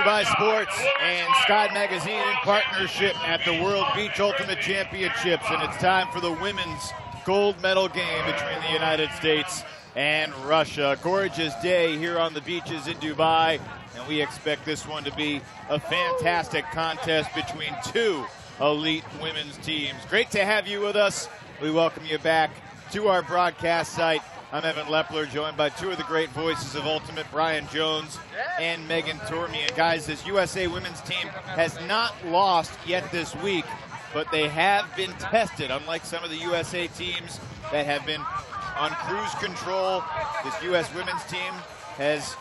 Dubai Sports and Sky Magazine in partnership at the World Beach Ultimate Championships, and it's time for the women's gold medal game between the United States and Russia. Gorgeous day here on the beaches in Dubai, and we expect this one to be a fantastic contest between two elite women's teams. Great to have you with us. We welcome you back to our broadcast site. I'm Evan Lepler, joined by two of the great voices of Ultimate, Brian Jones and Megan Tormey. And guys, this USA women's team has not lost yet this week, but they have been tested. Unlike some of the USA teams that have been on cruise control, this U.S. women's team has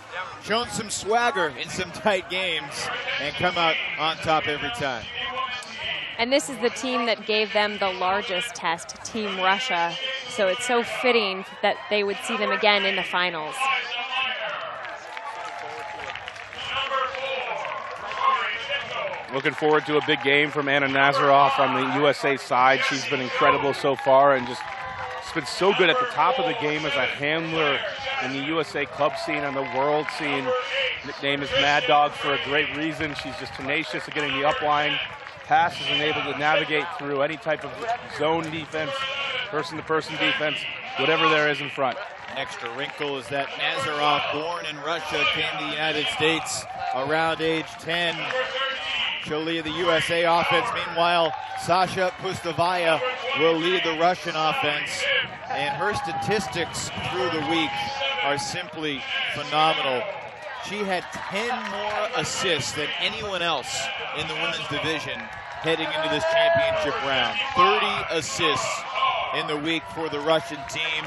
shown some swagger in some tight games and come out on top every time. And this is the team that gave them the largest test, Team Russia. So it's so fitting that they would see them again in the finals. Looking forward to a big game from Anna Nazaroff on the USA side. She's been incredible so far and just been so good at the top of the game as a handler in the USA club scene and the world scene. Nickname is Mad Dog for a great reason. She's just tenacious at getting the upline passes and able to navigate through any type of zone defense, person-to-person defense, whatever there is in front. An extra wrinkle is that Nazaroff, born in Russia, came to the United States around age 10. She'll lead the USA offense. Meanwhile, Sasha Pustavaya will lead the Russian offense. And her statistics through the week are simply phenomenal. She had 10 more assists than anyone else in the women's division heading into this championship round. 30 assists in the week for the Russian team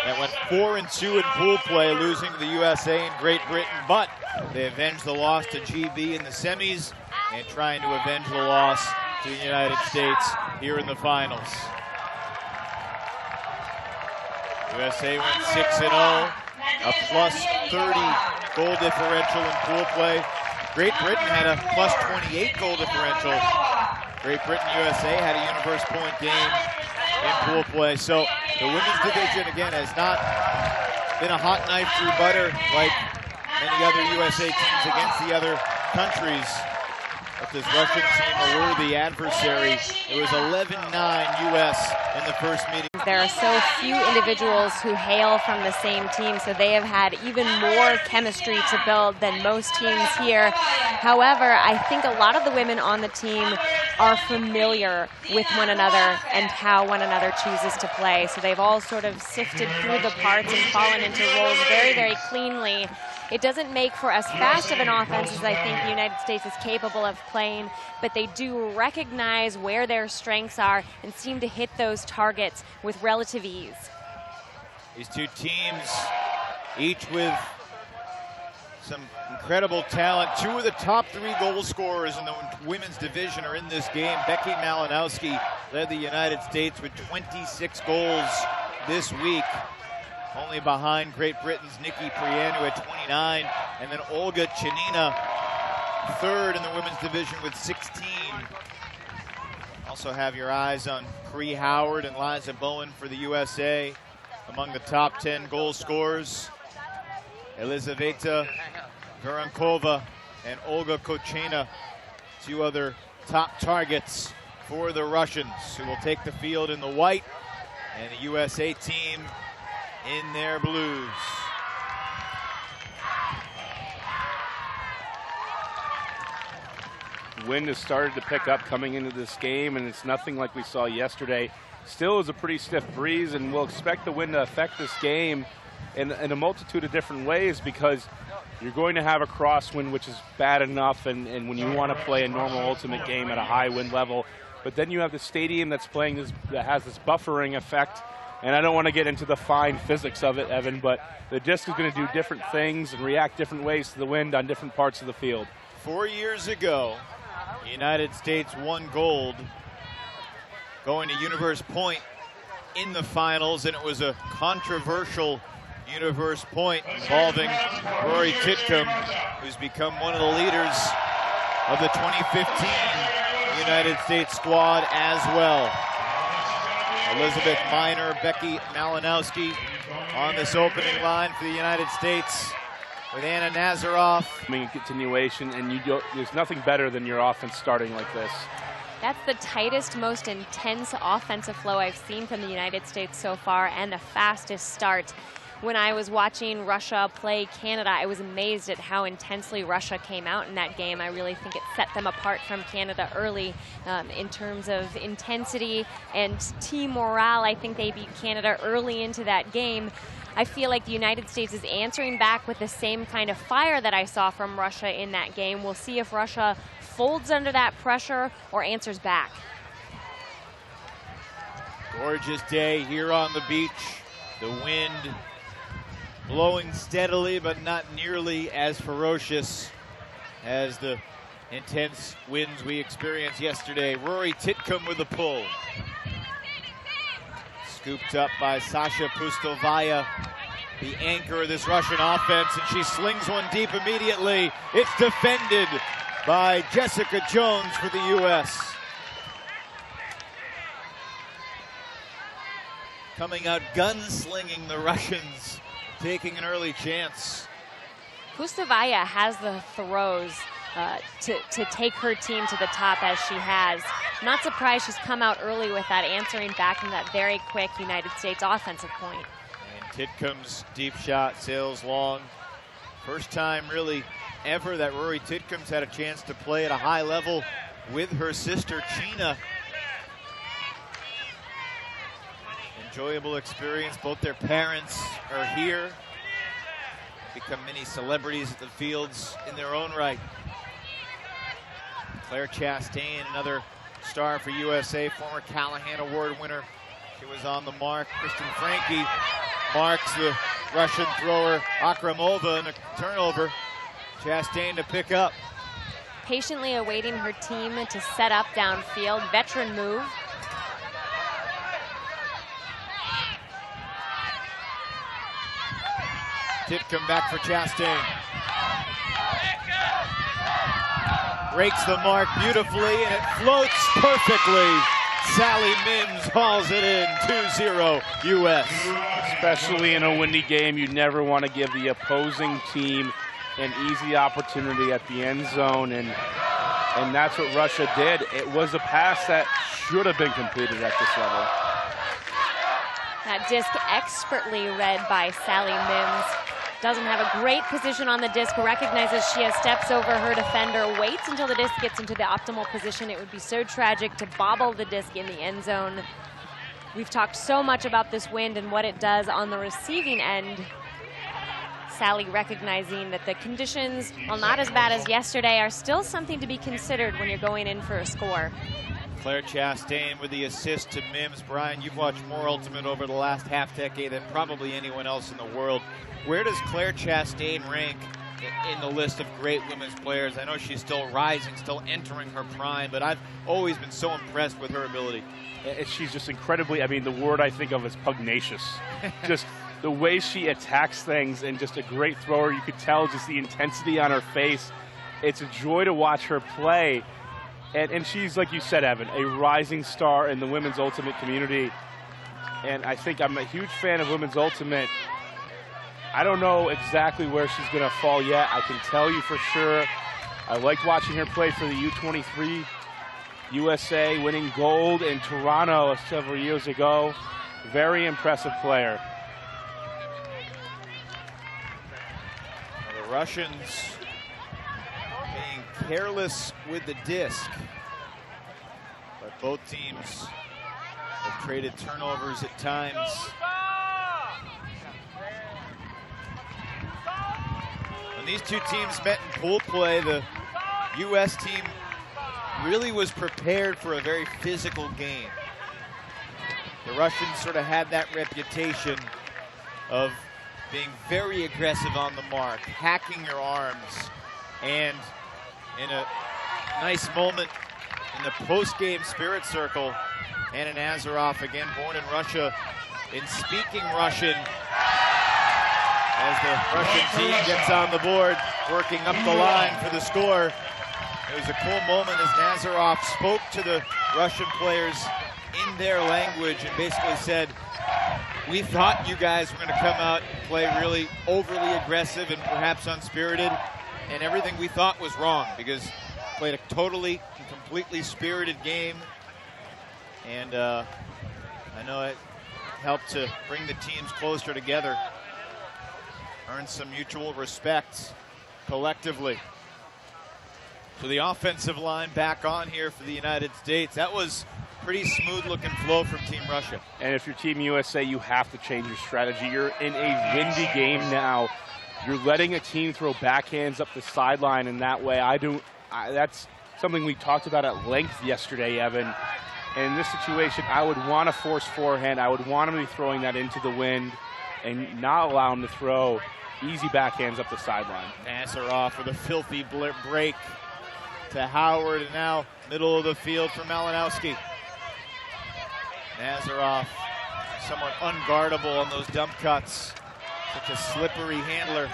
that went 4-2 in pool play, losing to the USA and Great Britain, but they avenged the loss to GB in the semis and trying to avenge the loss to the United States here in the finals. USA went 6-0, a plus 30 goal differential in pool play. Great Britain had a plus 28 goal differential. Great Britain USA had a universe point game in pool play. So the women's division, again, has not been a hot knife through butter like many other USA teams against the other countries. But this Russian team, a worthy adversary. It was 11-9 US in the first meeting. There are so few individuals who hail from the same team, so they have had even more chemistry to build than most teams here. However, I think a lot of the women on the team are familiar with one another and how one another chooses to play. So they've all sort of sifted through the parts and fallen into roles very, very cleanly. It doesn't make for as fast of an offense as I think the United States is capable of playing, but they do recognize where their strengths are and seem to hit those targets with relative ease. These two teams, each with some incredible talent. Two of the top three goal scorers in the women's division are in this game. Becky Malinowski led the United States with 26 goals this week, only behind Great Britain's Nikki Prianu at 29, and then Olga Chanina, third in the women's division with 16. Also have your eyes on Cree Howard and Liza Bowen for the USA among the top 10 goal scorers. Elizaveta Verankova and Olga Kochena, two other top targets for the Russians, who will take the field in the white, and the USA team in their blues. Wind has started to pick up coming into this game, and it's nothing like we saw yesterday. Still is a pretty stiff breeze, and we'll expect the wind to affect this game in a multitude of different ways, because you're going to have a crosswind, which is bad enough, and when you want to play a normal ultimate game at a high wind level. But then you have the stadium that's playing this, that has this buffering effect. And I don't want to get into the fine physics of it, Evan, but the disc is going to do different things and react different ways to the wind on different parts of the field. 4 years ago, the United States won gold going to Universe Point in the finals, and it was a controversial Universe Point involving Rory Titcomb, who's become one of the leaders of the 2015 United States squad as well. Elizabeth Minor, Becky Malinowski on this opening line for the United States. with Anna Nazaroff. I mean, continuation, and there's nothing better than your offense starting like this. That's the tightest, most intense offensive flow I've seen from the United States so far, and the fastest start. When I was watching Russia play Canada, I was amazed at how intensely Russia came out in that game. I really think it set them apart from Canada early in terms of intensity and team morale. I think they beat Canada early into that game. I feel like the United States is answering back with the same kind of fire that I saw from Russia in that game. We'll see if Russia folds under that pressure or answers back. Gorgeous day here on the beach. The wind blowing steadily, but not nearly as ferocious as the intense winds we experienced yesterday. Rory Titcomb with the pull. Scooped up by Sasha Pustovaya, the anchor of this Russian offense, and she slings one deep immediately. It's defended by Jessica Jones for the U.S. Coming out gunslinging the Russians, taking an early chance. Pustovaya has the throws to take her team to the top as she has. Not surprised she's come out early with that, answering back in that very quick United States offensive point. And Titcomb's deep shot sails long. First time really ever that Rory Titcomb's had a chance to play at a high level with her sister Chyna. Enjoyable experience. Both their parents are here. Become mini celebrities at the fields in their own right. Claire Chastain, another star for USA, former Callahan Award winner. She was on the mark. Kristen Franke marks the Russian thrower Akramova in a turnover. Chastain to pick up. Patiently awaiting her team to set up downfield. Veteran move. Titcomb back for Chastain. Breaks the mark beautifully, and it floats perfectly. Sally Mims hauls it in, 2-0 U.S. Especially in a windy game, you never want to give the opposing team an easy opportunity at the end zone, and that's what Russia did. It was a pass that should have been completed at this level. That disc expertly read by Sally Mims. Doesn't have a great position on the disc, recognizes she has steps over her defender, waits until the disc gets into the optimal position. It would be so tragic to bobble the disc in the end zone. We've talked so much about this wind and what it does on the receiving end. Sally recognizing that the conditions, while not as bad as yesterday, are still something to be considered when you're going in for a score. Claire Chastain with the assist to Mims. Brian, you've watched more Ultimate over the last half decade than probably anyone else in the world. Where does Claire Chastain rank in the list of great women's players? I know she's still rising, still entering her prime, but I've always been so impressed with her ability. She's just incredibly, I mean, the word I think of is pugnacious. Just the way she attacks things, and just a great thrower. You could tell just the intensity on her face. It's a joy to watch her play. And she's, like you said, Evan, a rising star in the women's ultimate community. And I think I'm a huge fan of women's ultimate. I don't know exactly where she's going to fall yet. I can tell you for sure, I liked watching her play for the U23 USA, winning gold in Toronto several years ago. Very impressive player. The Russians being careless with the disc, but both teams have traded turnovers at times. When these two teams met in pool play, the U.S. team really was prepared for a very physical game. The Russians sort of had that reputation of being very aggressive on the mark, hacking your arms, and in a nice moment in the post-game spirit circle, Anna Nazaroff, again born in Russia, in speaking Russian, as the Russian team gets on the board, working up the line for the score. It was a cool moment as Nazaroff spoke to the Russian players in their language and basically said, we thought you guys were going to come out and play really overly aggressive and perhaps unspirited, and everything we thought was wrong because played a totally and completely spirited game. And I know it helped to bring the teams closer together, earn some mutual respect collectively. So the offensive line back on here for the United States. That was pretty smooth looking flow from Team Russia. And if you're Team USA, you have to change your strategy. You're in a windy game now. You're letting a team throw backhands up the sideline in that way. That's something we talked about at length yesterday, Evan. And in this situation, I would want to force forehand. I would want him to be throwing that into the wind and not allow him to throw easy backhands up the sideline. Nasaroff with a filthy break to Howard, and now middle of the field for Malinowski. Nasaroff somewhat unguardable on those dump cuts. Such a slippery handler.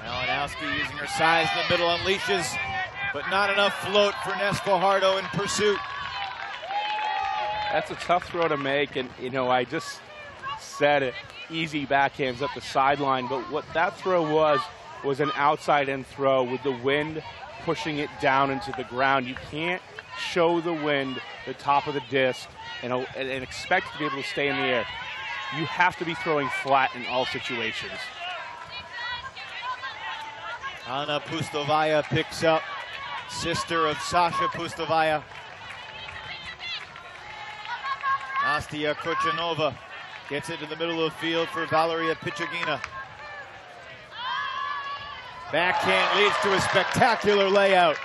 Malinowski using her size in the middle, unleashes, but not enough float for Nes Fajardo in pursuit. That's a tough throw to make, and I just said it, easy backhands up the sideline, but what that throw was an outside-in throw with the wind pushing it down into the ground. You can't show the wind the top of the disc and expect to be able to stay in the air. You have to be throwing flat in all situations. Anna Pustovaya picks up, sister of Sasha Pustovaya. Nastia Kochanova gets it to the middle of the field for Valeria Pichagina. Backhand leads to a spectacular layout.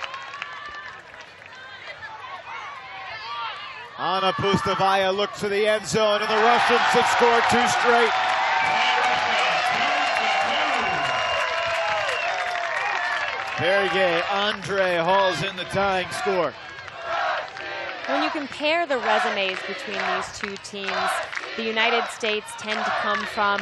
Anna Pustovaya looks to the end zone, and the Russians have scored 2 straight. Very gay. Andre hauls in the tying score. When you compare the resumes between these two teams, the United States tend to come from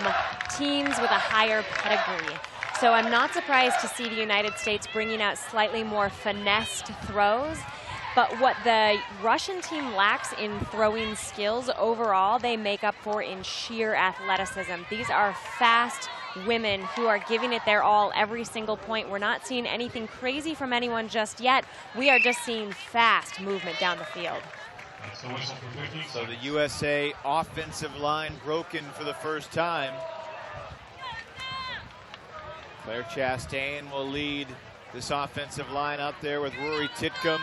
teams with a higher pedigree. So I'm not surprised to see the United States bringing out slightly more finessed throws. But what the Russian team lacks in throwing skills overall, they make up for in sheer athleticism. These are fast women who are giving it their all every single point. We're not seeing anything crazy from anyone just yet. We are just seeing fast movement down the field. So the USA offensive line broken for the first time. Claire Chastain will lead this offensive line out there with Rory Titcomb,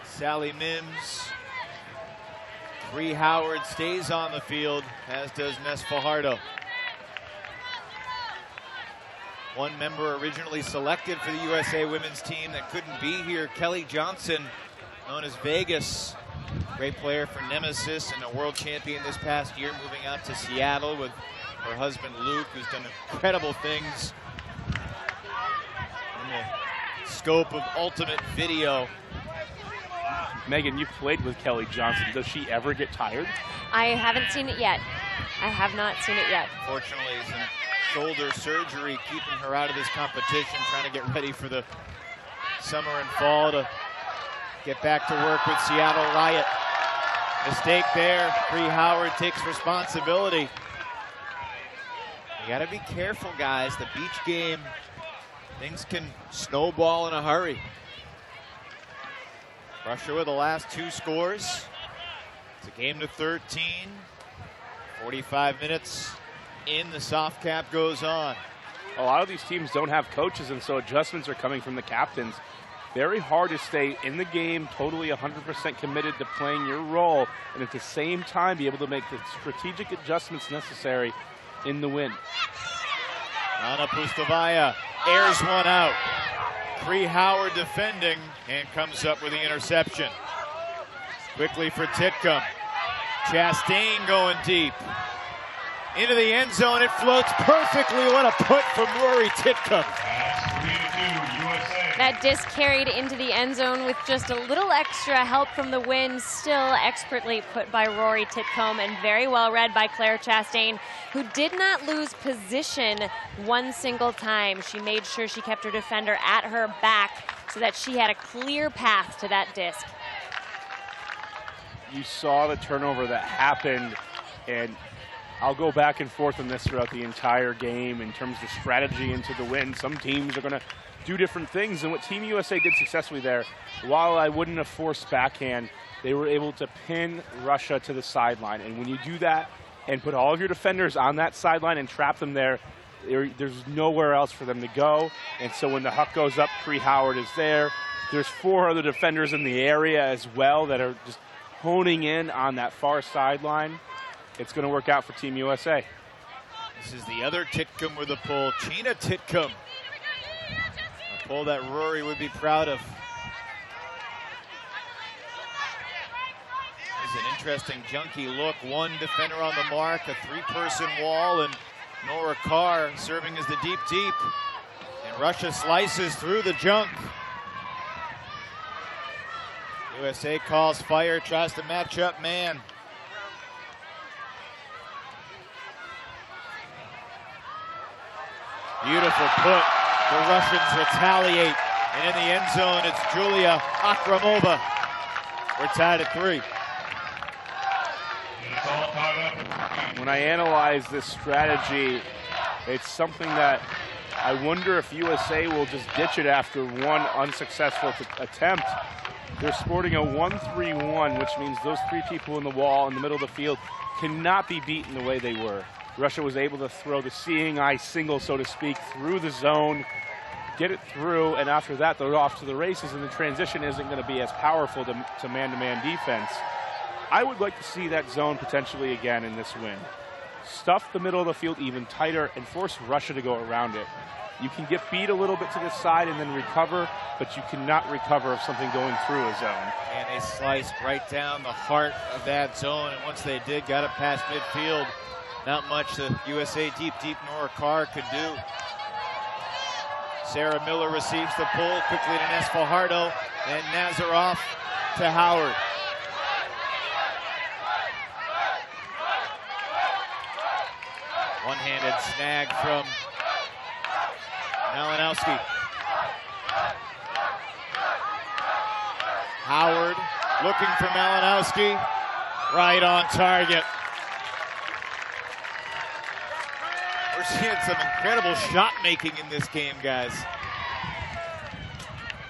Sally Mims. Bree Howard stays on the field, as does Nes Fajardo. One member originally selected for the USA women's team that couldn't be here, Kelly Johnson, known as Vegas. Great player for Nemesis and a world champion this past year, moving out to Seattle with her husband Luke, who's done incredible things in the scope of Ultimate Video. Megan, you've played with Kelly Johnson. Does she ever get tired? I haven't seen it yet. I have not seen it yet. Fortunately, some shoulder surgery keeping her out of this competition, trying to get ready for the summer and fall to get back to work with Seattle Riot. Mistake there. Bree Howard takes responsibility. You got to be careful, guys. The beach game, things can snowball in a hurry. Russia with the last 2 scores. It's a game to 13. 45 minutes in, the soft cap goes on. A lot of these teams don't have coaches, and so adjustments are coming from the captains. Very hard to stay in the game, totally 100% committed to playing your role, and at the same time be able to make the strategic adjustments necessary in the win. Anna Pustovaya airs one out. Bree Howard defending and comes up with the interception. Quickly for Titcomb. Chastain going deep. Into the end zone, it floats perfectly. What a put from Rory Titcomb. That disc carried into the end zone with just a little extra help from the wind, still expertly put by Rory Titcomb and very well read by Claire Chastain, who did not lose position one single time. She made sure she kept her defender at her back so that she had a clear path to that disc. You saw the turnover that happened, and I'll go back and forth on this throughout the entire game in terms of strategy into the win. Some teams are going to do different things, and what Team USA did successfully there, while I wouldn't have forced backhand, they were able to pin Russia to the sideline. And when you do that and put all of your defenders on that sideline and trap them there, there's nowhere else for them to go. And so when the huck goes up, Cree Howard is there. There's 4 other defenders in the area as well that are just honing in on that far sideline. It's going to work out for Team USA. This is the other Titcomb with a pull, Gina Titcomb. A pull that Rory would be proud of. This is an interesting junkie look. 1 defender on the mark, a 3-person wall, and Nora Carr serving as the deep. And Russia slices through the junk. USA calls fire, tries to match up man. Beautiful put. The Russians retaliate. And in the end zone, it's Julia Akramova. We're tied at 3. When I analyze this strategy, it's something that I wonder if USA will just ditch it after 1 unsuccessful attempt. They're sporting a 1-3-1, which means those 3 people in the wall in the middle of the field cannot be beaten the way they were. Russia was able to throw the seeing eye single, so to speak, through the zone, get it through, and after that, they're off to the races, and the transition isn't going to be as powerful to man-to-man defense. I would like to see that zone potentially again in this win. Stuff the middle of the field even tighter and force Russia to go around it. You can get beat a little bit to the side and then recover, but you cannot recover of something going through a zone. And they sliced right down the heart of that zone, and once they did, got it past midfield. Not much the USA deep Nora Carr could do. Sarah Miller receives the pull quickly to Nes Fajardo, and Nazaroff to Howard. One-handed snag from Malinowski. Howard looking for Malinowski. Right on target. We're seeing some incredible shot making in this game, guys.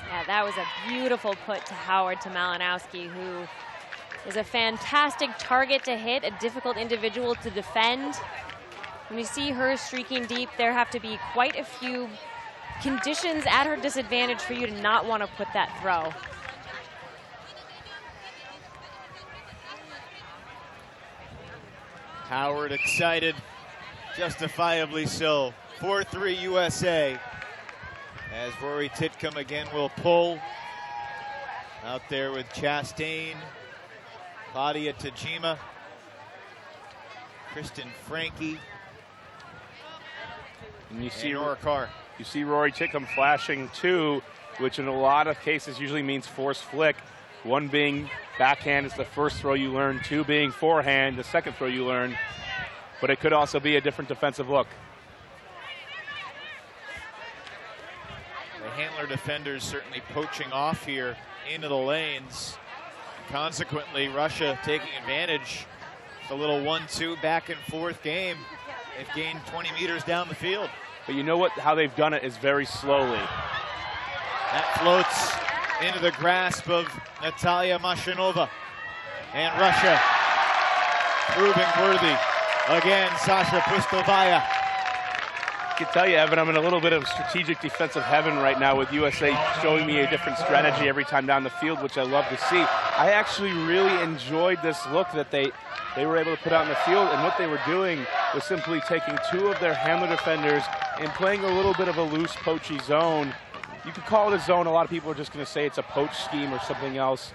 Yeah, that was a beautiful put to Howard to Malinowski, who is a fantastic target to hit, a difficult individual to defend. When you see her streaking deep, there have to be quite a few conditions at her disadvantage for you to not want to put that throw. Howard excited, justifiably so. 4-3 USA. As Rory Titcomb again will pull. Out there with Chastain, Claudia Tajima, Kristen Frankie, and you see Nora Carr. You see Rory Titcomb flashing 2, which in a lot of cases usually means force flick. 1 being backhand is the first throw you learn, 2 being forehand, the second throw you learn. But it could also be a different defensive look. The handler defenders certainly poaching off here into the lanes. Consequently, Russia taking advantage. It's a little 1-2 back and forth game. They've gained 20 meters down the field. But you know what? How they've done it is very slowly. That floats into the grasp of Natalia Mashinova. And Russia proving worthy. Again, Sasha Pustovaya. I can tell you, Evan, I'm in a little bit of strategic defensive heaven right now with USA showing me a different strategy every time down the field, which I love to see. I actually really enjoyed this look that they were able to put out in the field, and what they were doing was simply taking 2 of their handler defenders and playing a little bit of a loose poachy zone. You could call it a zone. A lot of people are just going to say it's a poach scheme or something else.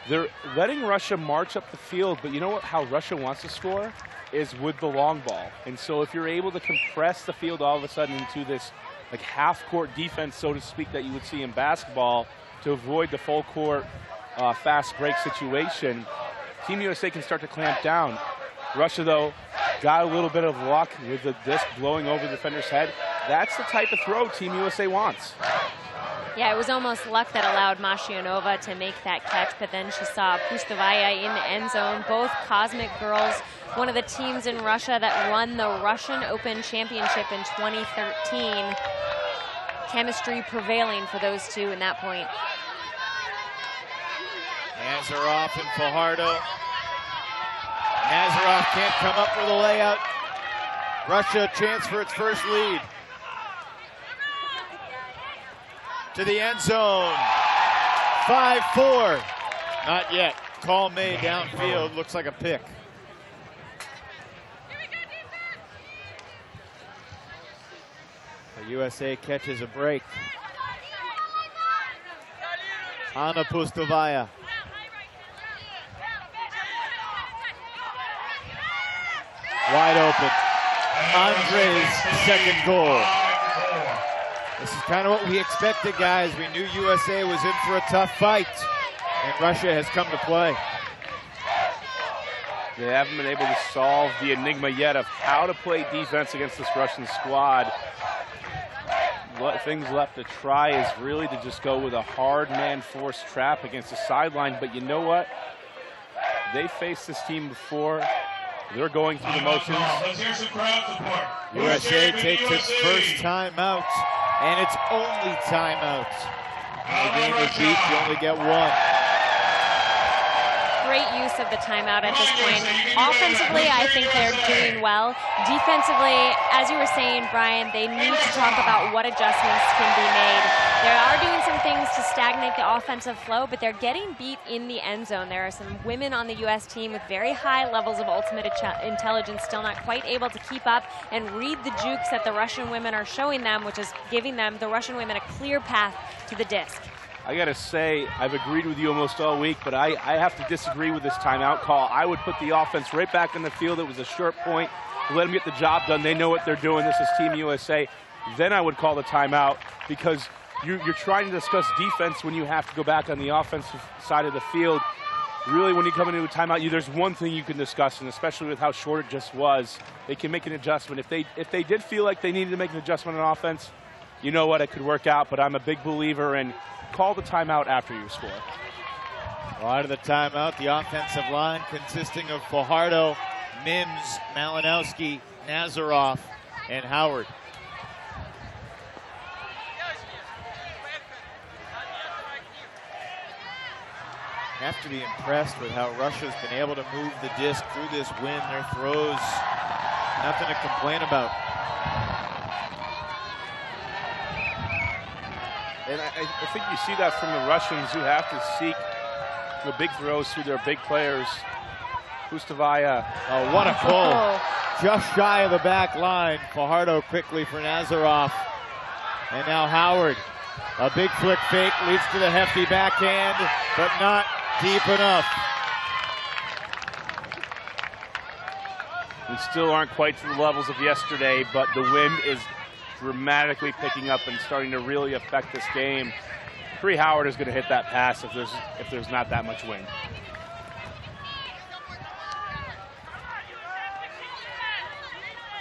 They're letting Russia march up the field, but you know what? How Russia wants to score is with the long ball. And so if you're able to compress the field all of a sudden into this like half-court defense, so to speak, that you would see in basketball to avoid the full-court fast break situation, Team USA can start to clamp down. Russia, though, got a little bit of luck with the disc blowing over the defender's head. That's the type of throw Team USA wants. Yeah, it was almost luck that allowed Mashianova to make that catch, but then she saw Pustavaya in the end zone. Both Cosmic girls, one of the teams in Russia that won the Russian Open Championship in 2013. Chemistry prevailing for those two in that point. Nazarov and Fajardo. Nazarov can't come up with a layout. Russia a chance for its first lead. To the end zone. 5-4. Not yet. Call made downfield. Looks like a pick. The USA catches a break. Anna Pustavaya. Wide open. Andre's second goal. This is kind of what we expected, guys. We knew USA was in for a tough fight, and Russia has come to play. They haven't been able to solve the enigma yet of how to play defense against this Russian squad. What things left to try is really to just go with a hard man force trap against the sideline, but you know what? They faced this team before. They're going through the motions. USA takes its first timeout, and its only timeout. The game is beat, you only get one. Great use of the timeout at this point. Offensively, I think they're doing well. Defensively, as you were saying, Brian, they need to talk about what adjustments can be made. They are doing some things to stagnate the offensive flow, but they're getting beat in the end zone. There are some women on the U.S. team with very high levels of ultimate intelligence, still not quite able to keep up and read the jukes that the Russian women are showing them, which is giving them, the Russian women, a clear path to the disc. I got to say, I've agreed with you almost all week, but I have to disagree with this timeout call. I would put the offense right back in the field. It was a short point. Let them get the job done. They know what they're doing. This is Team USA. Then I would call the timeout, because you're trying to discuss defense when you have to go back on the offensive side of the field. Really, when you come into a timeout, there's one thing you can discuss, and especially with how short it just was, they can make an adjustment. If they did feel like they needed to make an adjustment on offense, you know what, it could work out, but I'm a big believer in call the timeout after you score. Well, out of the timeout, the offensive line consisting of Fajardo, Mims, Malinowski, Nazarov, and Howard. Have to be impressed with how Russia's been able to move the disc through this win. Their throws, nothing to complain about. And I think you see that from the Russians, who have to seek the big throws through their big players. Pustavaya. Oh, what a pull. Just shy of the back line. Fajardo quickly for Nazarov. And now Howard. A big flick fake leads to the hefty backhand, but not deep enough. We still aren't quite to the levels of yesterday, but the wind is dramatically picking up and starting to really affect this game. Bree Howard is going to hit that pass if there's not that much wind.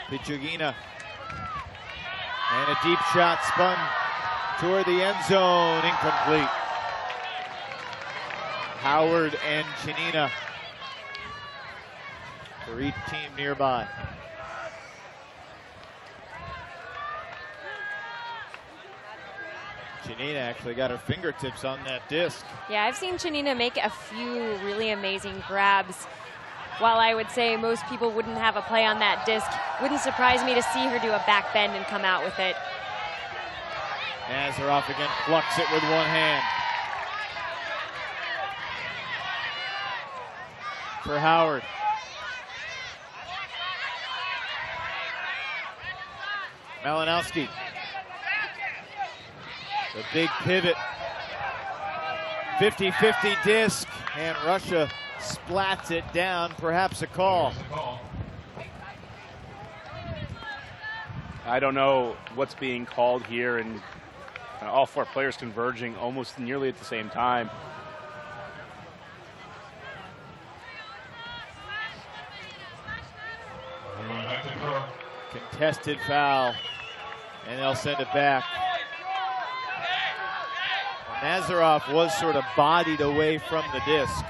Pichugina. And a deep shot spun toward the end zone, incomplete. Howard and Chanina for each team nearby. Chanina actually got her fingertips on that disc. Yeah, I've seen Chanina make a few really amazing grabs. While I would say most people wouldn't have a play on that disc, wouldn't surprise me to see her do a back bend and come out with it. Nazarov again plucks it with one hand. For Howard. Malinowski. The big pivot. 50-50 disc, and Russia splats it down, perhaps a call. I don't know what's being called here, and all four players converging almost nearly at the same time. Contested foul, and they'll send it back. Nazaroff was sort of bodied away from the disc.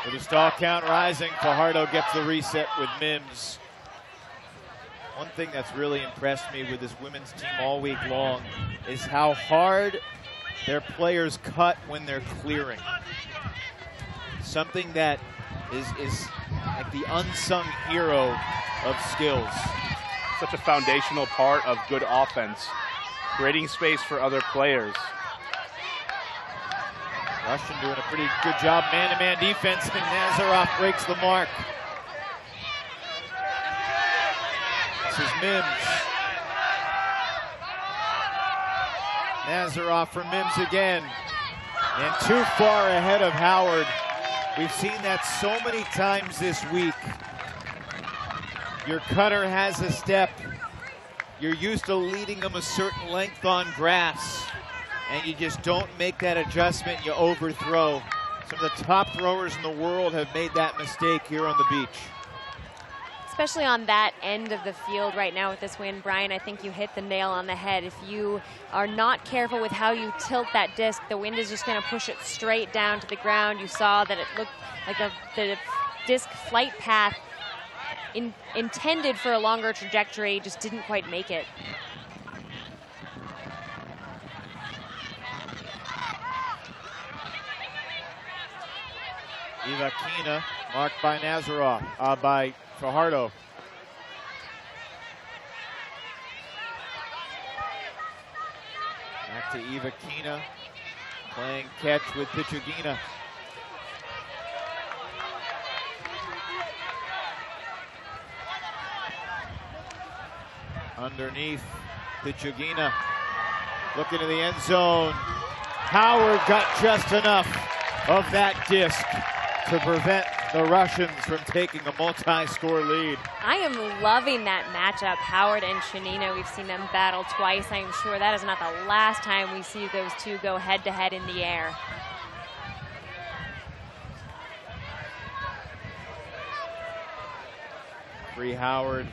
With the stall count rising, Fajardo gets the reset with Mims. One thing that's really impressed me with this women's team all week long is how hard their players cut when they're clearing. Something that is like the unsung hero of skills. Such a foundational part of good offense, creating space for other players. Russian doing a pretty good job man-to-man defense, and Nazaroff breaks the mark. This is Mims. Nazaroff for Mims again. And too far ahead of Howard. We've seen that so many times this week. Your cutter has a step. You're used to leading them a certain length on grass, and you just don't make that adjustment, you overthrow. Some of the top throwers in the world have made that mistake here on the beach. Especially on that end of the field right now with this wind, Brian, I think you hit the nail on the head. If you are not careful with how you tilt that disc, the wind is just going to push it straight down to the ground. You saw that it looked like the disc flight path intended for a longer trajectory just didn't quite make it. Ivakina marked by Nazaroff, by Fajardo. Back to Ivakina, playing catch with Pichugina. Underneath, Pichugina looking to the end zone. Howard got just enough of that disc to prevent the Russians from taking a multi-score lead. I am loving that matchup, Howard and Shanina. We've seen them battle twice. I'm sure that is not the last time we see those two go head-to-head in the air. Bree Howard,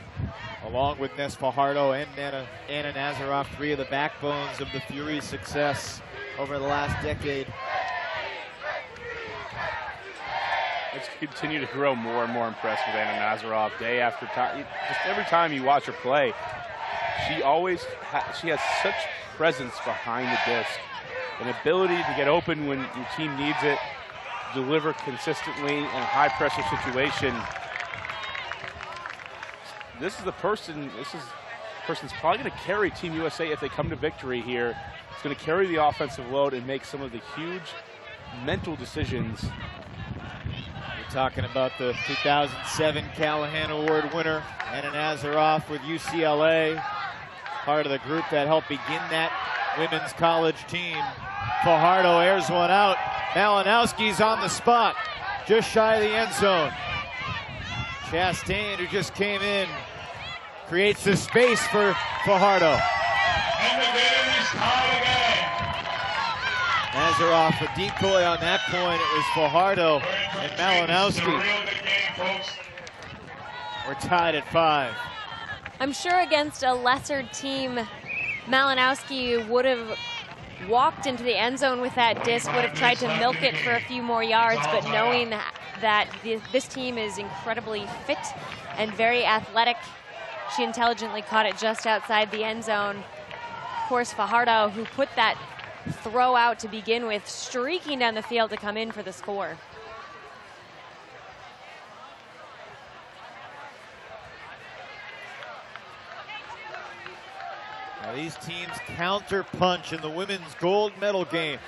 along with Ness Fajardo and Anna Nazaroff, three of the backbones of the Fury's success over the last decade. It's continue to grow more and more impressed with Anna Nazaroff day after time. Just every time you watch her play, she has such presence behind the disc, an ability to get open when your team needs it, deliver consistently in a high-pressure situation. This is the person's probably going to carry Team USA if they come to victory here. It's going to carry the offensive load and make some of the huge mental decisions. We're talking about the 2007 Callahan Award winner, Anna Nazaroff with UCLA, part of the group that helped begin that women's college team. Fajardo airs one out. Malinowski's on the spot, just shy of the end zone. Chastain, who just came in, creates the space for Fajardo. And the game is tied again. Nazaroff, a decoy on that point. It was Fajardo and Malinowski. We're tied at 5. I'm sure against a lesser team, Malinowski would have walked into the end zone with that disc, would have tried to milk it for a few more yards, but knowing that this team is incredibly fit and very athletic, she intelligently caught it just outside the end zone. Of course, Fajardo, who put that throw out to begin with, streaking down the field to come in for the score. Now these teams counter punch in the women's gold medal game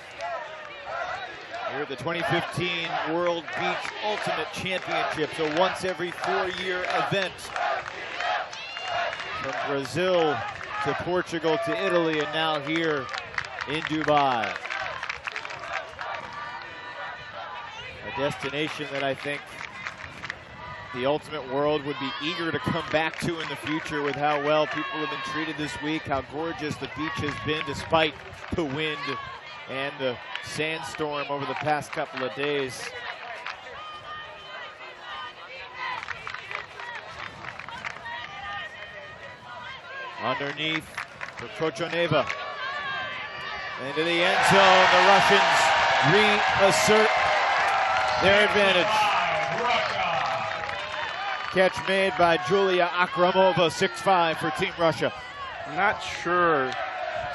here at the 2015 World Beach Ultimate Championships, a once every 4-year event. From Brazil to Portugal to Italy, and now here in Dubai. A destination that I think the ultimate world would be eager to come back to in the future with how well people have been treated this week, how gorgeous the beach has been despite the wind and the sandstorm over the past couple of days. Underneath for Kochoneva. Into the end zone, the Russians reassert their advantage. Catch made by Julia Akramova, 6'5" for Team Russia. I'm not sure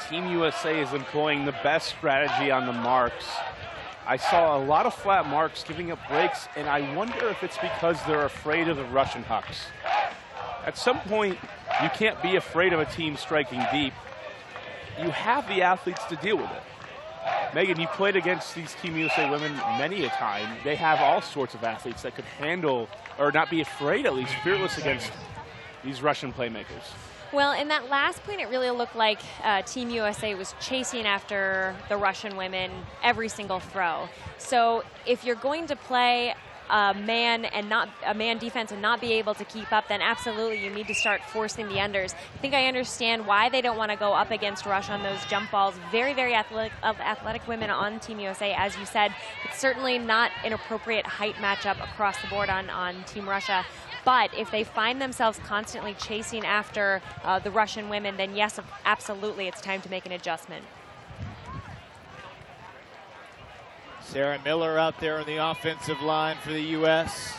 Team USA is employing the best strategy on the marks. I saw a lot of flat marks giving up breaks, and I wonder if it's because they're afraid of the Russian hucks. At some point, you can't be afraid of a team striking deep. You have the athletes to deal with it. Megan, you played against these Team USA women many a time. They have all sorts of athletes that could handle, or not be afraid, at least fearless against these Russian playmakers. Well, in that last point, it really looked like Team USA was chasing after the Russian women every single throw. So if you're going to play a man defense and not be able to keep up, then absolutely you need to start forcing the unders. I think I understand why they don't want to go up against Russia on those jump balls. Very, very athletic women on Team USA, as you said. It's certainly not an appropriate height matchup across the board on Team Russia. But if they find themselves constantly chasing after the Russian women, then yes, absolutely, it's time to make an adjustment. Sarah Miller out there on the offensive line for the U.S.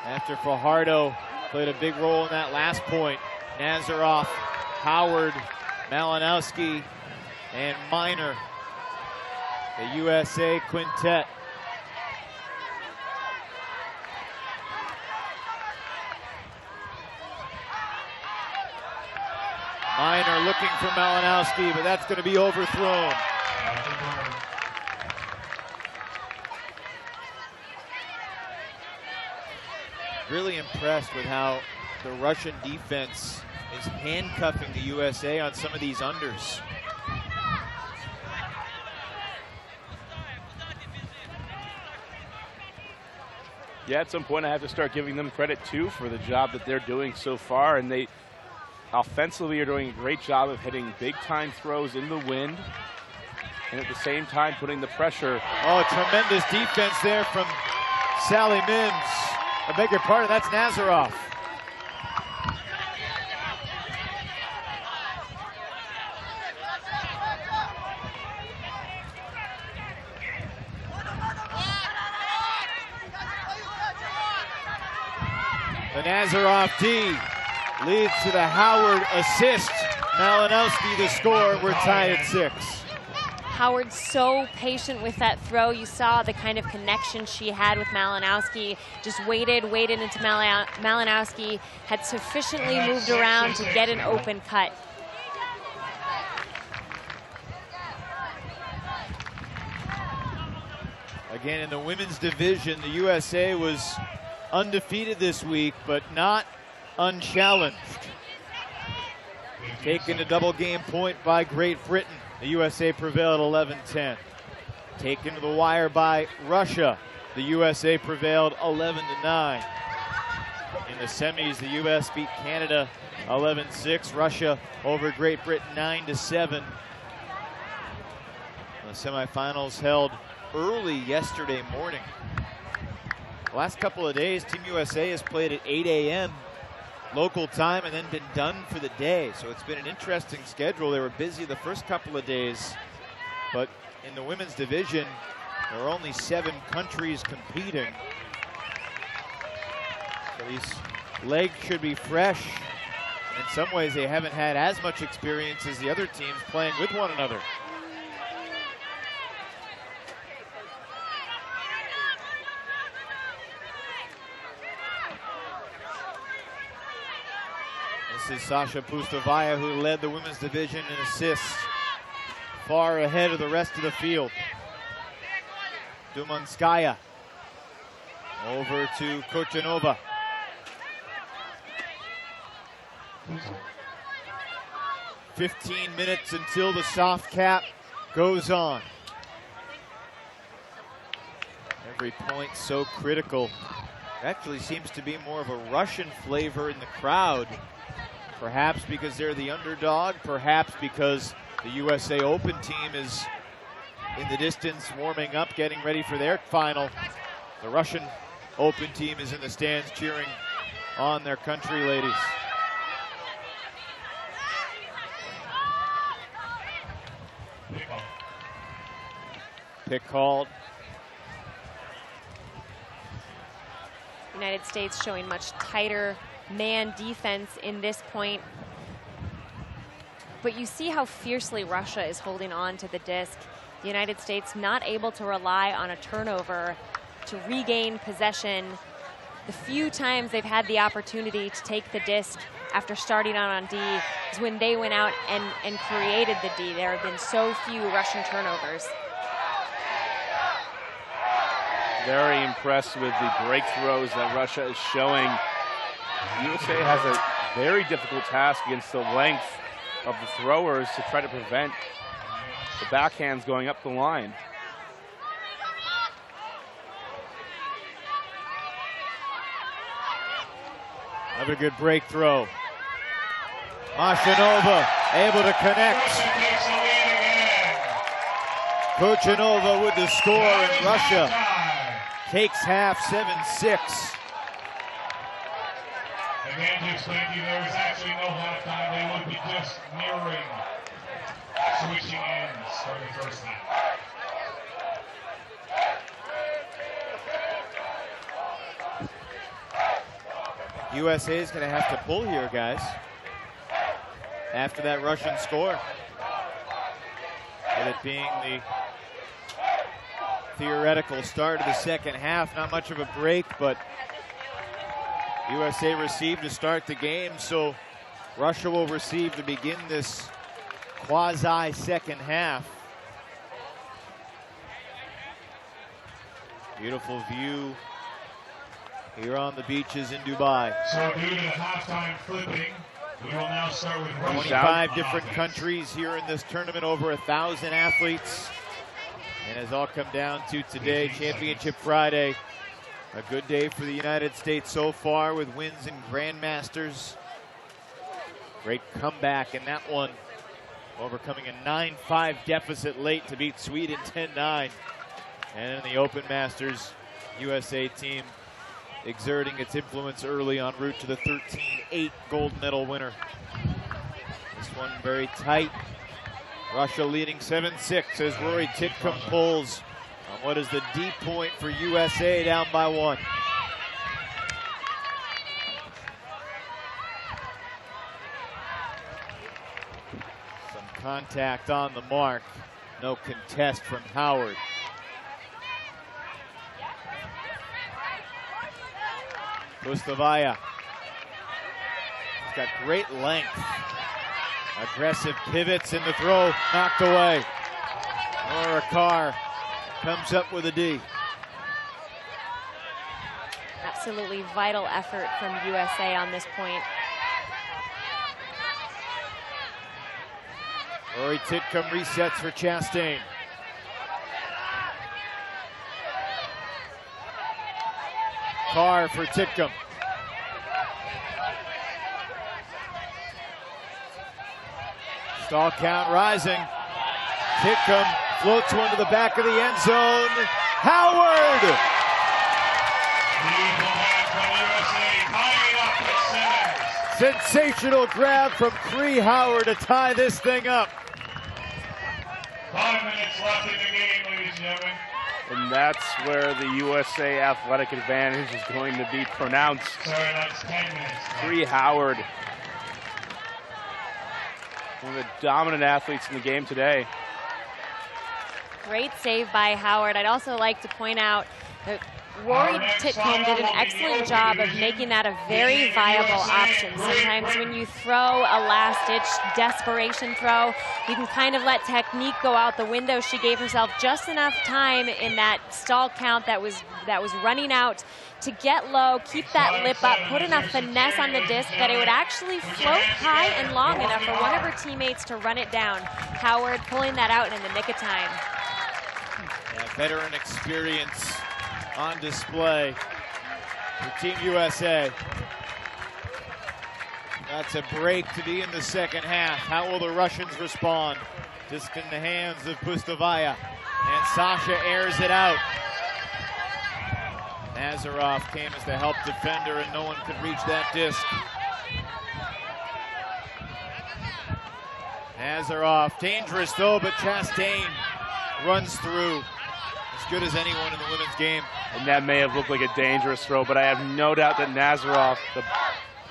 After Fajardo played a big role in that last point. Nazaroff, Howard, Malinowski, and Miner. The USA quintet. Miner looking for Malinowski, but that's going to be overthrown. Really impressed with how the Russian defense is handcuffing the USA on some of these unders. Yeah, at some point I have to start giving them credit too for the job that they're doing so far, and they offensively are doing a great job of hitting big time throws in the wind and at the same time putting the pressure. Oh, tremendous defense there from Sally Mims. I beg your pardon, that's Nazaroff. The Nazaroff D leads to the Howard assist. Malinowski the score. We're tied at 6. Howard so patient with that throw. You saw the kind of connection she had with Malinowski. Just waited into Malinowski, had sufficiently moved around to get an open cut. Again, in the women's division, the USA was undefeated this week, but not unchallenged. Taken a double game point by Great Britain. The USA prevailed 11-10. Taken to the wire by Russia. The USA prevailed 11-9. In the semis, the US beat Canada 11-6. Russia over Great Britain 9-7. The semifinals held early yesterday morning. The last couple of days, Team USA has played at 8 a.m. local time and then been done for the day. So it's been an interesting schedule. They were busy the first couple of days, but in the women's division, there are only 7 countries competing. So these legs should be fresh. In some ways, they haven't had as much experience as the other teams playing with one another. This is Sasha Pustovaya, who led the women's division in assists, far ahead of the rest of the field. Dumanskaya over to Kochanova. "15 minutes until the soft cap goes on." Every point so critical. Actually seems to be more of a Russian flavor in the crowd. Perhaps because they're the underdog, perhaps because the USA Open team is in the distance, warming up, getting ready for their final. The Russian Open team is in the stands cheering on their country ladies. Pick called. United States showing much tighter man defense in this point. But you see how fiercely Russia is holding on to the disc. The United States not able to rely on a turnover to regain possession. The few times they've had the opportunity to take the disc after starting out on D is when they went out and created the D. There have been so few Russian turnovers. Very impressed with the break throws that Russia is showing. USA has a very difficult task against the length of the throwers to try to prevent the backhands going up the line. Another good break throw. Mashinova able to connect. Kochanova with the score, and Russia takes half 7-6. Again, to explain to you, there was actually no halftime. They would be just mirroring, switching ends for the first half. USA is going to have to pull here, guys, after that Russian score. With it being the theoretical start of the second half, not much of a break, but USA received to start the game, so Russia will receive to begin this quasi-second half. Beautiful view here on the beaches in Dubai. So due to the halftime flipping, we will now start with Russia. 25 different countries here in this tournament, over 1,000 athletes. And has all come down to today, Championship Friday. A good day for the United States so far with wins in Grandmasters. Great comeback in that one, overcoming a 9-5 deficit late to beat Sweden 10-9. And in the Open Masters, USA team exerting its influence early en route to the 13-8 gold medal winner. This one very tight. Russia leading 7-6 as Rory Titcomb pulls on what is the deep point for USA, down by 1. Some contact on the mark. No contest from Howard. Pustavaya. She's got great length. Aggressive pivots in the throw, knocked away. Laura Carr comes up with a D. Absolutely vital effort from USA on this point. Rory Titcomb resets for Chastain. Carr for Titcomb. Stall count rising. Titcomb floats one to the back of the end zone. Howard! Sensational grab from Cree Howard to tie this thing up. 5 minutes left in the game, ladies and gentlemen. And that's where the USA athletic advantage is going to be pronounced. Sorry, that's 10 minutes. Cree Howard, one of the dominant athletes in the game today. Great save by Howard. I'd also like to point out that Rory Titcomb did an excellent job of making that a very viable option. Sometimes when you throw a last-ditch desperation throw, you can kind of let technique go out the window. She gave herself just enough time in that stall count that was running out to get low, keep that lip up, put enough finesse on the disc that it would actually float high and long enough for one of her teammates to run it down. Howard pulling that out in the nick of time. Yeah, veteran experience on display for Team USA. That's a break to be in the second half. How will the Russians respond? Disc in the hands of Pustavaya. And Sasha airs it out. Nazarov came as the help defender, and no one could reach that disc. Nazarov, dangerous though, but Chastain runs through. As good as anyone in the women's game. And that may have looked like a dangerous throw, but I have no doubt that Nazarov, the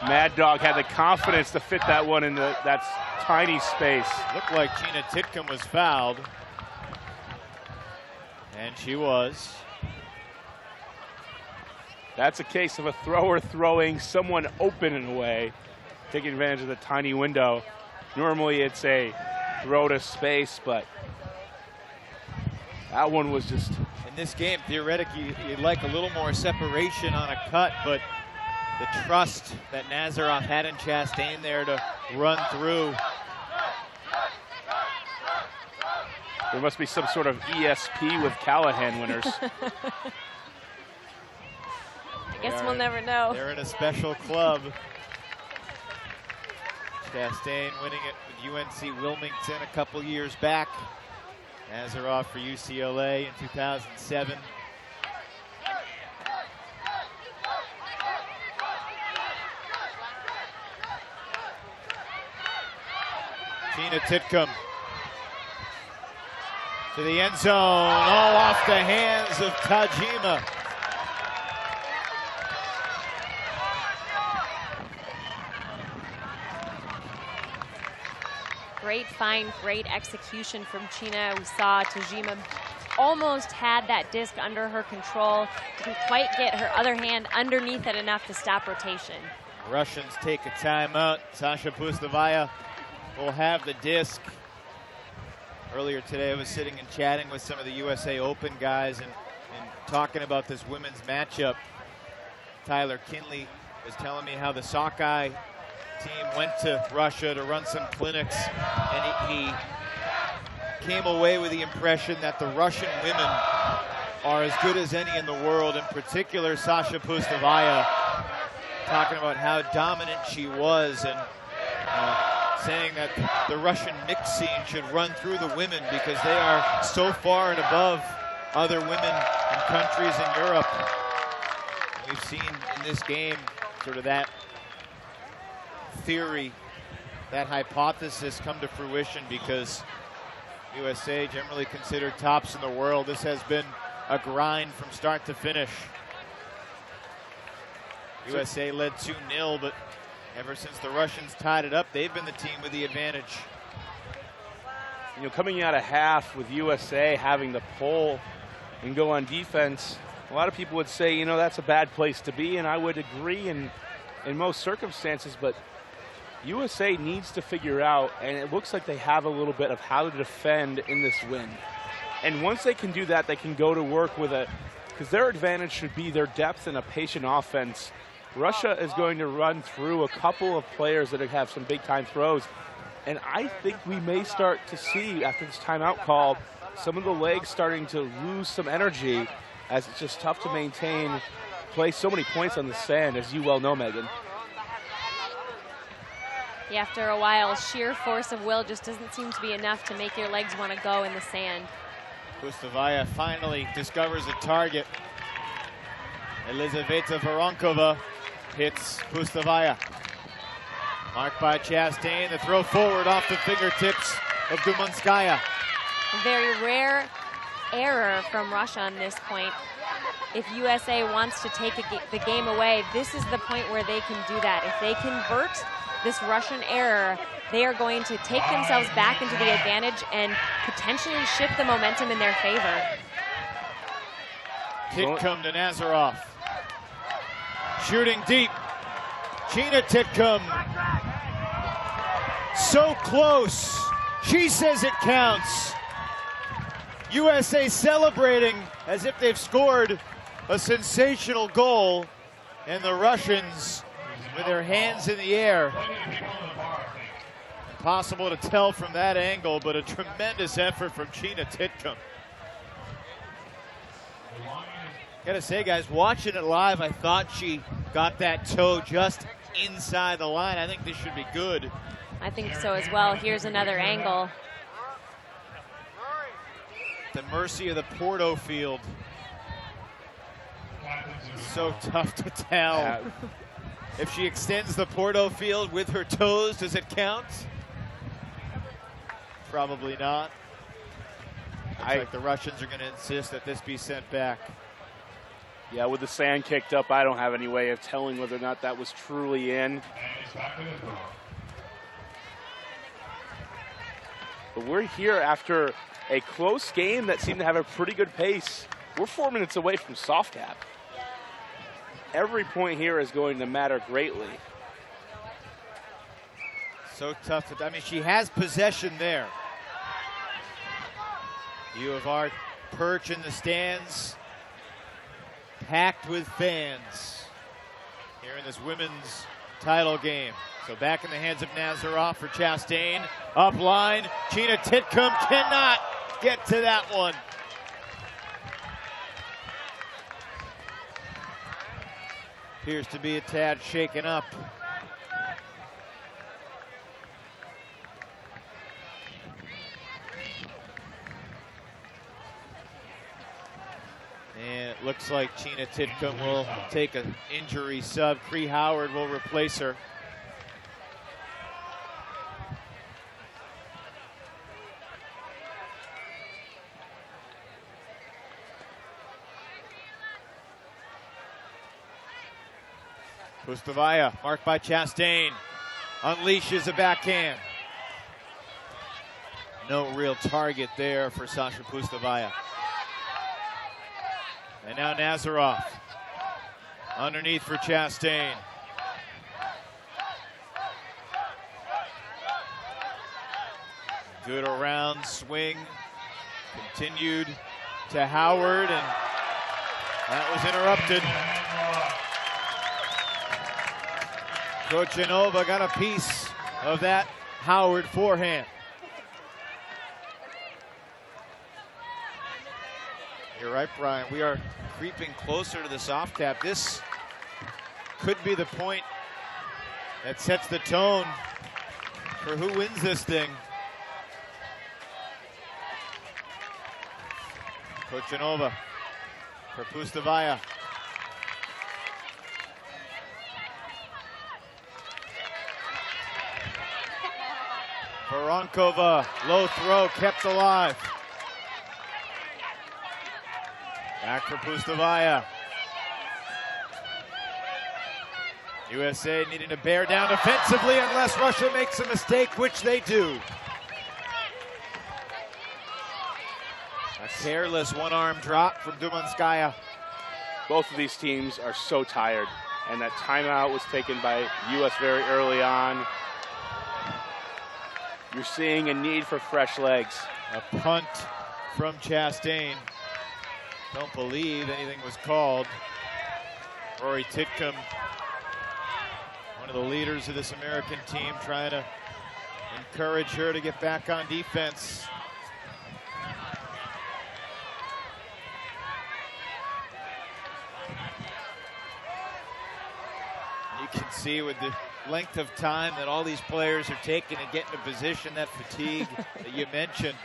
Mad Dog, had the confidence to fit that one in that tiny space. Looked like Gina Titcomb was fouled. And she was. That's a case of a thrower throwing someone open in a way, taking advantage of the tiny window. Normally it's a throw to space, but that one was just... In this game, theoretically, you'd like a little more separation on a cut, but the trust that Nazarov had in Chastain there to run through. There must be some sort of ESP with Callahan winners. I guess we'll never know. They're in a special club. Chastain winning it with UNC Wilmington a couple years back. Nazarov for UCLA in 2007. Gina Titcomb to the end zone, all off the hands of Tajima. Great find, great execution from Gina. We saw Tajima almost had that disc under her control. Didn't quite get her other hand underneath it enough to stop rotation. Russians take a timeout. Sasha Pustovaia will have the disc. Earlier today, I was sitting and chatting with some of the USA Open guys and talking about this women's matchup. Tyler Kinley was telling me how the sockeye team went to Russia to run some clinics, and he came away with the impression that the Russian women are as good as any in the world, in particular Sasha Pustovaia, talking about how dominant she was, and saying that the Russian mixed scene should run through the women because they are so far and above other women in countries in Europe. And we've seen in this game sort of that theory, that hypothesis come to fruition, because USA generally considered tops in the world. This has been a grind from start to finish. USA led 2-0, but ever since the Russians tied it up, they've been the team with the advantage. You know, coming out of half with USA having the pull and go on defense, a lot of people would say, you know, that's a bad place to be, and I would agree in most circumstances, but USA needs to figure out, and it looks like they have a little bit of how to defend in this win. And once they can do that, they can go to work with it, because their advantage should be their depth and a patient offense. Russia is going to run through a couple of players that have some big-time throws, and I think we may start to see, after this timeout call, some of the legs starting to lose some energy, as it's just tough to maintain, play so many points on the sand, as you well know, Megan. Yeah, after a while, sheer force of will just doesn't seem to be enough to make your legs want to go in the sand. Pustovaia finally discovers a target. Elizaveta Voronkova hits Pustovaia. Marked by Chastain, the throw forward off the fingertips of Dumanskaya. A very rare error from Russia on this point. If USA wants to take the game away, this is the point where they can do that. If they convert this Russian error, they are going to take themselves back into the advantage and potentially shift the momentum in their favor. Titcomb to Nazarov. Shooting deep. Gina Titcomb. So close. She says it counts. USA celebrating as if they've scored a sensational goal, and the Russians with their hands in the air. Impossible to tell from that angle, but a tremendous effort from Gina Titcomb. Gotta say, guys, watching it live, I thought she got that toe just inside the line. I think this should be good. I think so as well. Here's another angle. the mercy of the Porto field. So tough to tell. If she extends the Porto field with her toes, does it count? Probably not. Looks like the Russians are going to insist that this be sent back. Yeah, with the sand kicked up, I don't have any way of telling whether or not that was truly in. But we're here after a close game that seemed to have a pretty good pace. We're 4 minutes away from soft tap. Every point here is going to matter greatly. So tough to, I mean, she has possession there. U of R perch in the stands, packed with fans here in this women's title game. So back in the hands of Nazaroff for Chastain. Up line, Gina Titcomb cannot get to that one. Appears to be a tad shaken up. And it looks like Gina Titcomb will take an injury sub. Cree Howard will replace her. Pustavaya, marked by Chastain, unleashes a backhand. No real target there for Sasha Pustavaya. And now Nazaroff, underneath for Chastain. Good around swing, continued to Howard, and that was interrupted. Kochanova got a piece of that Howard forehand. You're right, Brian. We are creeping closer to the soft tap. This could be the point that sets the tone for who wins this thing. Kochanova for Pustavaya. Voronkova, low throw, kept alive. Back for Pustavaya. USA needing to bear down defensively unless Russia makes a mistake, which they do. A careless one-arm drop from Dumanskaya. Both of these teams are so tired, and that timeout was taken by U.S. very early on. You're seeing a need for fresh legs. A punt from Chastain. Don't believe anything was called. Rory Titcomb, one of the leaders of this American team, trying to encourage her to get back on defense. You can see with the length of time that all these players are taking to get into position, that fatigue that you mentioned.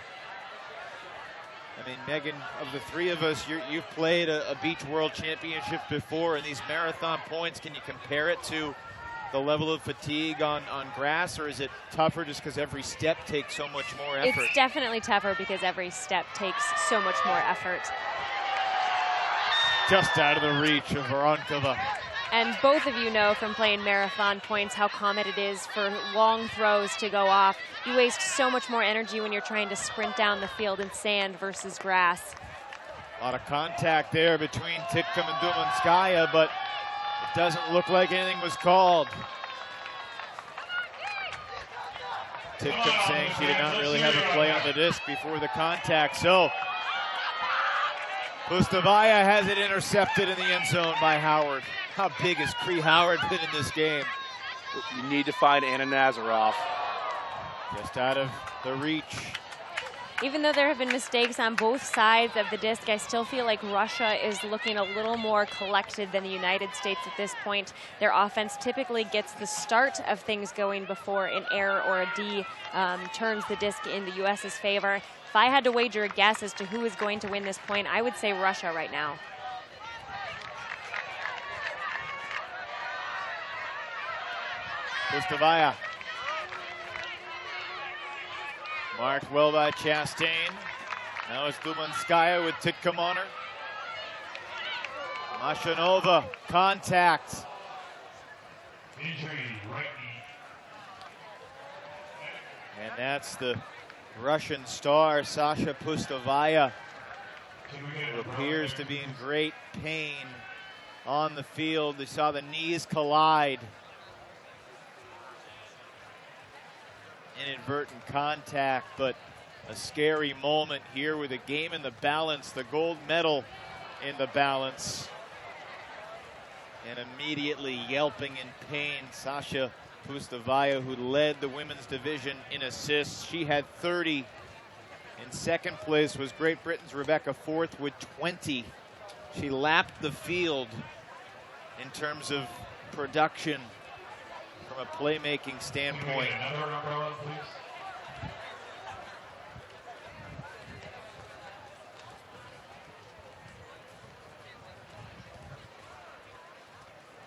I mean, Megan, of the three of us, you've played a beach world championship before, and these marathon points, can you compare it to the level of fatigue on grass, or is it tougher just because every step takes so much more effort? It's definitely tougher because every step takes so much more effort. Just out of the reach of Voronkova. And both of you know from playing marathon points how common it is for long throws to go off. You waste so much more energy when you're trying to sprint down the field in sand versus grass. A lot of contact there between Titcomb and Dumanskaya, but it doesn't look like anything was called. Titcomb saying she did not really have a play on the disc before the contact. So Pustavaya has it intercepted in the end zone by Howard. How big has Cree Howard been in this game? You need to find Anna Nazaroff. Just out of the reach Even though there have been mistakes on both sides of the disc, I still feel like Russia is looking a little more collected than the United States at this point. Their offense typically gets the start of things going before an error or a D turns the disc in the U.S.'s favor. If I had to wager a guess as to who is going to win this point, I would say Russia right now. Pustovaya. Marked well by Chastain. Now it's Dumanskaya with Titka on her. Mashanova, contact. Injury, right knee. And that's the Russian star, Sasha Pustovaya, who appears to be in great pain on the field. They saw the knees collide. Inadvertent contact, but a scary moment here with a game in the balance, the gold medal in the balance. And immediately yelping in pain, Sasha Pustovaya, who led the women's division in assists. She had 30. In second place was Great Britain's Rebecca Forth with 20. She lapped the field in terms of production from a playmaking standpoint. Another umbrella, please.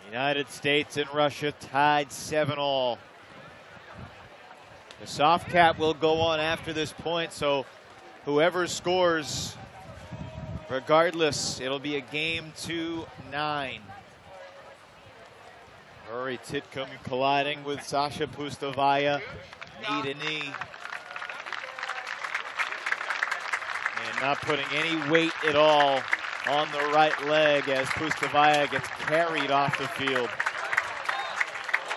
United States and Russia tied 7-all. The soft cap will go on after this point, so whoever scores, regardless, it'll be a game 2-9. Rory Titcomb colliding with Sasha Pustovaya, knee to knee. And not putting any weight at all on the right leg as Pustovaya gets carried off the field.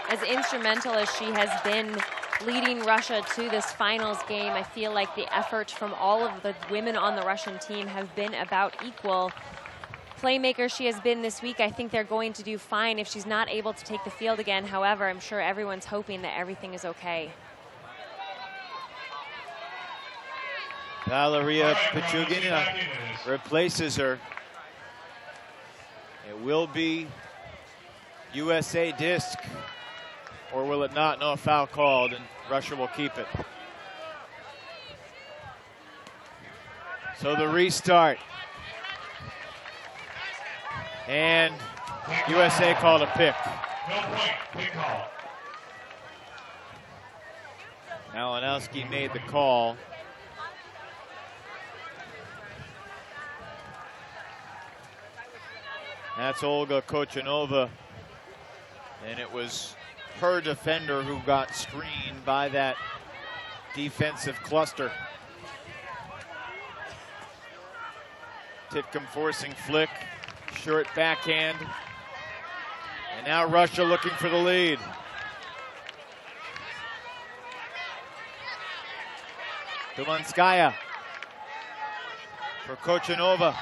As instrumental as she has been leading Russia to this finals game, I feel like the effort from all of the women on the Russian team have been about equal. Playmaker she has been this week, I think they're going to do fine if she's not able to take the field again. However, I'm sure everyone's hoping that everything is okay. Valeria Pichugina replaces her. It will be USA disc, or will it not? No, a foul called, and Russia will keep it. So the restart. And USA called a pick. No point, pick call. Malinowski made the call. That's Olga Kochanova, and it was her defender who got screened by that defensive cluster. Titcomb forcing flick, short backhand, and now Russia looking for the lead. Dumanskaya for Kochanova.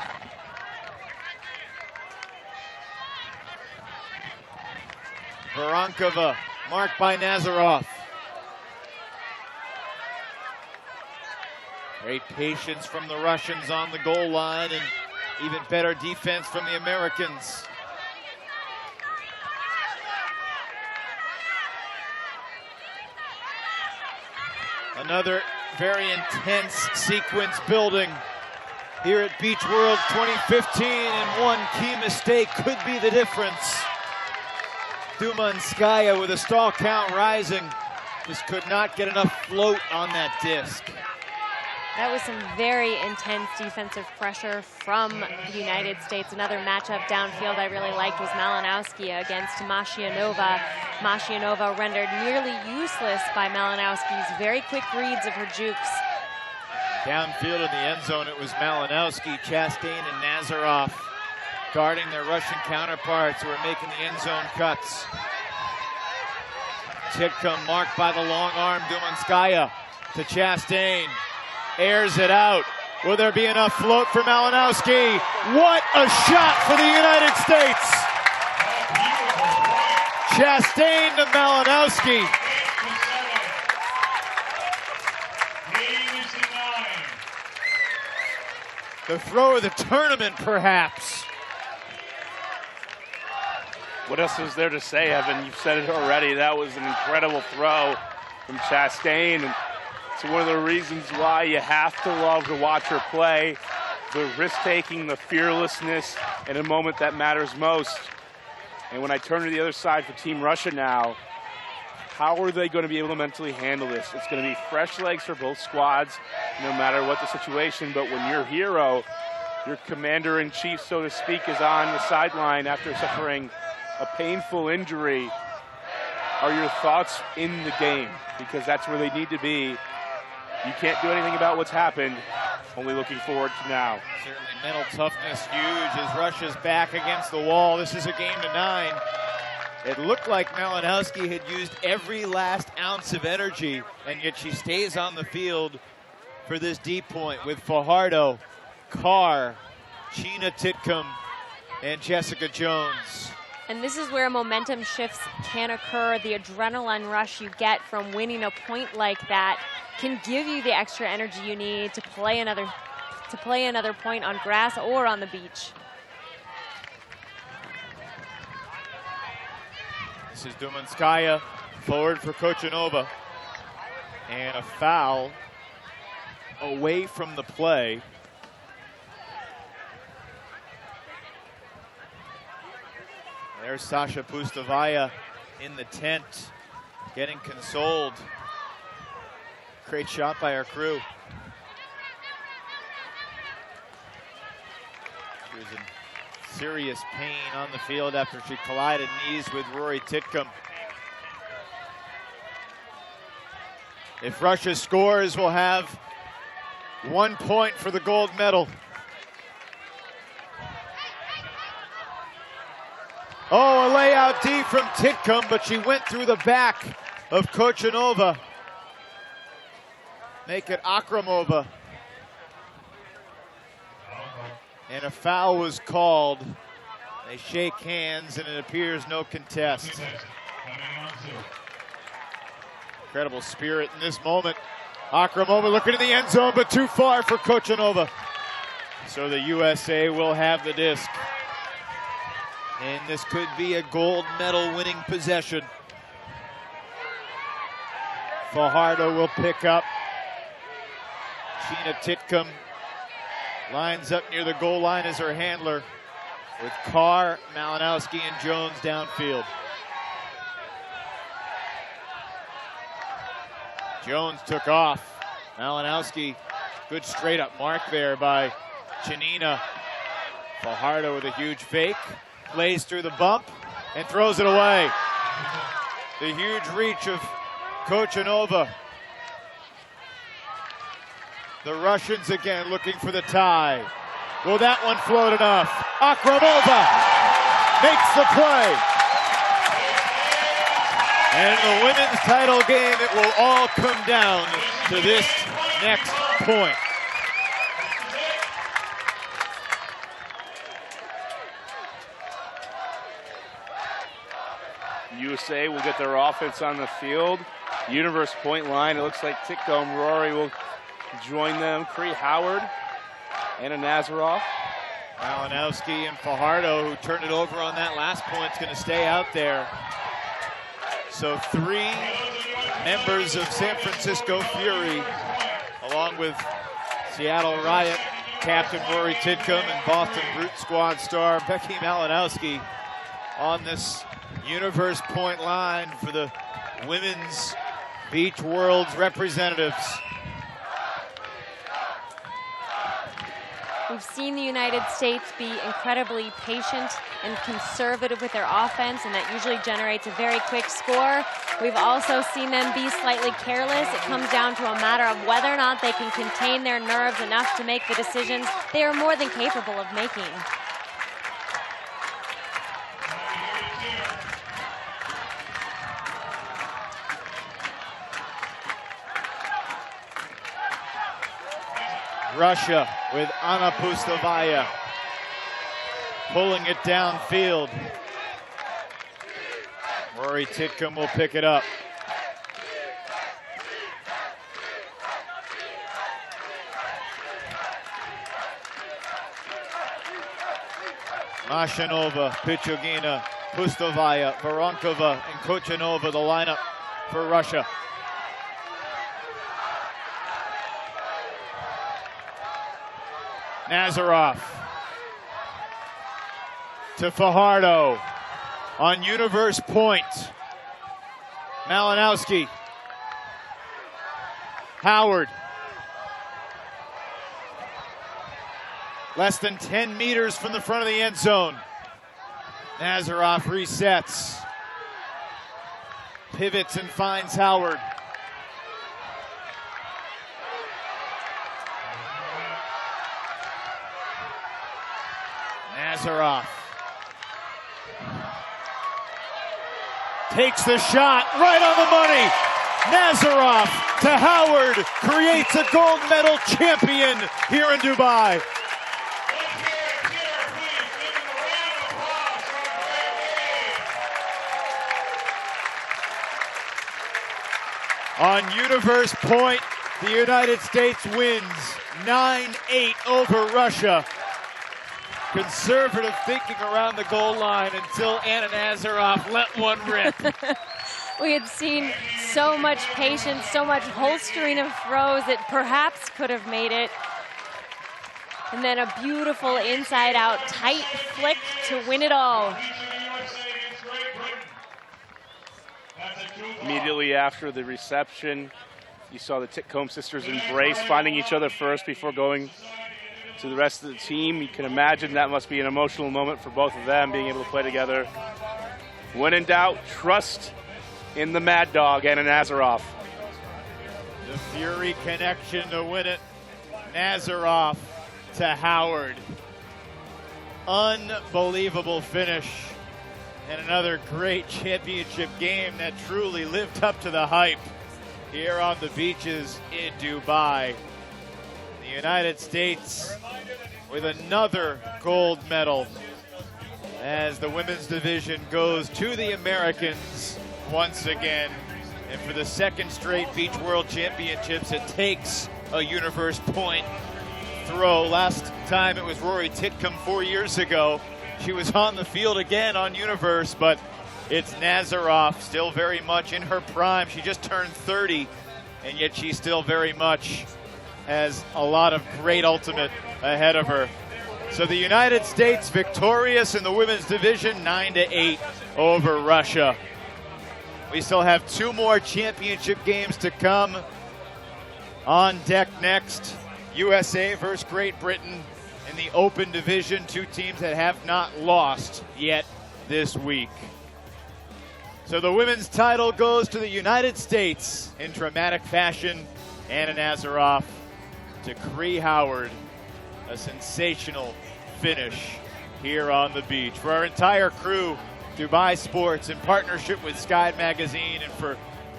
Voronkova, marked by Nazarov. Great patience from the Russians on the goal line, and even better defense from the Americans. Another very intense sequence building here at Beach World 2015, and one key mistake could be the difference. Dumanskaya with a stall count rising, just could not get enough float on that disc. That was some very intense defensive pressure from the United States. Another matchup downfield I really liked was Malinowski against Mashianova. Mashianova rendered nearly useless by Malinowski's very quick reads of her jukes. Downfield in the end zone, it was Malinowski, Chastain, and Nazarov guarding their Russian counterparts who were making the end zone cuts. Titcomb marked by the long arm, Dumanskaya to Chastain. Airs it out. Will there be enough float for Malinowski? What a shot for the United States! Chastain to Malinowski. The throw of the tournament, perhaps. What else is there to say, Evan? You've said it already. That was an incredible throw from Chastain. And it's one of the reasons why you have to love to watch her play. The risk-taking, the fearlessness in a moment that matters most. And when I turn to the other side for Team Russia now, how are they going to be able to mentally handle this? It's going to be fresh legs for both squads, no matter what the situation. But when your hero, your commander-in-chief, so to speak, is on the sideline after suffering a painful injury, are your thoughts in the game? Because that's where they need to be. You can't do anything about what's happened. Only looking forward to now. Certainly mental toughness huge as Russia's back against the wall. This is a game to 9. It looked like Malinowski had used every last ounce of energy, and yet she stays on the field for this deep point with Fajardo, Carr, Gina Titcomb, and Jessica Jones. And this is where momentum shifts can occur. The adrenaline rush you get from winning a point like that can give you the extra energy you need to play another point on grass or on the beach. This is Dumanskaya, forward for Kochanova. And a foul away from the play. There's Sasha Pustavaya in the tent, getting consoled. Great shot by our crew. She was in serious pain on the field after she collided knees with Rory Titcomb. If Russia scores, we'll have 1 point for the gold medal. Oh, a layout D from Titcomb, but she went through the back of Kochanova. Make it Akramova. And a foul was called. They shake hands, and it appears no contest. Incredible spirit in this moment. Akramova looking in the end zone, but too far for Kochanova. So the USA will have the disc. And this could be a gold medal winning possession. Fajardo will pick up. Gina Titcomb lines up near the goal line as her handler, with Carr, Malinowski, and Jones downfield. Jones took off. Malinowski, good straight up mark there by Janina. Fajardo with a huge fake, plays through the bump and throws it away. The huge reach of Kochanova. The Russians again looking for the tie. Will that one float enough? Akramova makes the play. And in the women's title game, it will all come down to this next point. USA will get their offense on the field. Universe point line. It looks like Titcomb, Rory will join them. Cree Howard, Anna Nazaroff. Malinowski and Fajardo, who turned it over on that last point, is going to stay out there. So 3 members of San Francisco Fury, along with Seattle Riot captain Rory Titcomb and Boston Brute squad star Becky Malinowski, on this universe point line for the Women's Beach World's representatives. We've seen the United States be incredibly patient and conservative with their offense, and that usually generates a very quick score. We've also seen them be slightly careless. It comes down to a matter of whether or not they can contain their nerves enough to make the decisions they are more than capable of making. Russia with Anna Pustavaya pulling it downfield. Rory Titcomb will pick it up. Mashanova, Pichugina, Pustovaya, Voronkova, and Kochanova, the lineup for Russia. Nazarov to Fajardo on universe point. Malinowski. Howard. Less than 10 meters from the front of the end zone. Nazarov resets. Pivots and finds Howard. Nazarov takes the shot right on the money. Nazarov to Howard creates a gold medal champion here in Dubai. On universe point, the United States wins 9-8 over Russia. Conservative thinking around the goal line until Anna Nazarov let one rip. We had seen so much patience, so much holstering of throws that perhaps could have made it. And then a beautiful inside-out tight flick to win it all. Immediately after the reception, you saw the Titcomb sisters embrace, finding each other first before going to the rest of the team. You can imagine that must be an emotional moment for both of them, being able to play together. When in doubt, trust in the Mad Dog, Anna Nazarov. The Fury connection to win it. Nazarov to Howard. Unbelievable finish. And another great championship game that truly lived up to the hype here on the beaches in Dubai. The United States with another gold medal as the women's division goes to the Americans once again. And for the second straight Beach World Championships, it takes a universe point throw. Last time it was Rory Titcomb 4 years ago. She was on the field again on universe, but it's Nazarov, still very much in her prime. She just turned 30, and yet she still very much has a lot of great ultimate ahead of her. So the United States victorious in the women's division, 9-8 over Russia. We still have 2 more championship games to come. On deck next, USA versus Great Britain in the open division, 2 teams that have not lost yet this week. So the women's title goes to the United States in dramatic fashion. Anna Nazarov to Cree Howard. A sensational finish here on the beach. For our entire crew, Dubai Sports, in partnership with Sky Magazine, and for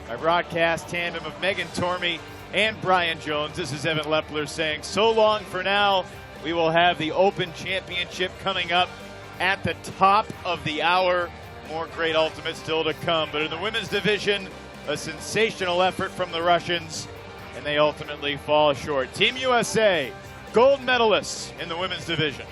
my broadcast tandem of Megan Tormey and Brian Jones, this is Evan Lepler saying so long for now. We will have the Open Championship coming up at the top of the hour. More great ultimates still to come. But in the women's division, a sensational effort from the Russians, and they ultimately fall short. Team USA, gold medalists in the women's division.